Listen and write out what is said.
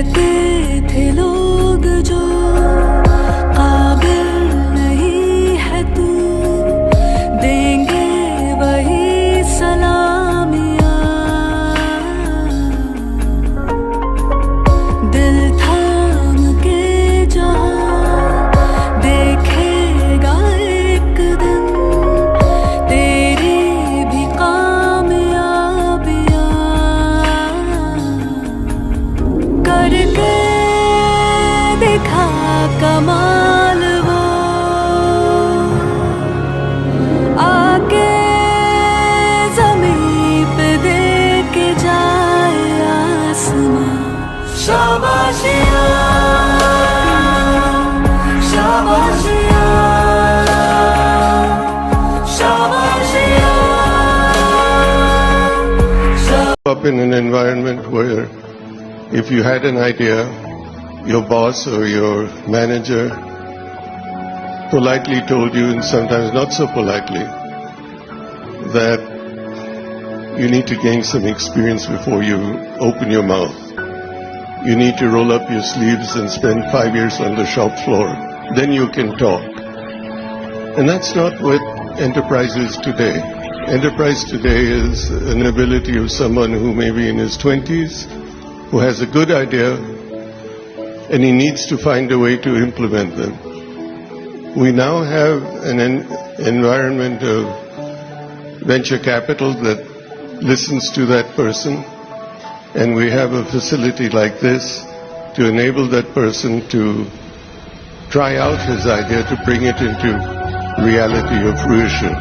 कहते थे लोग जो काबिल नहीं है तू, देंगे वही सलामियाँ। दिल थाम के जहाँ देखेगा एक दिन तेरी भी कामयाबियाँ। करके दिखा कमाल वो, आके ज़मीं पे दे के जाए आसमां। शाबाशियाँ, शाबाशियाँ, शाबाशियाँ। Up in an environment where if you had an idea, your boss or your manager politely told you, and sometimes not so politely, that you need to gain some experience before you open your mouth. You need to roll up your sleeves and spend 5 years on the shop floor. Then you can talk. And that's not what enterprise is today. Enterprise today is an ability of someone who may be in his 20s, who has a good idea, and he needs to find a way to implement them. We now have an environment of venture capital that listens to that person, and we have a facility like this to enable that person to try out his idea, to bring it into reality or fruition.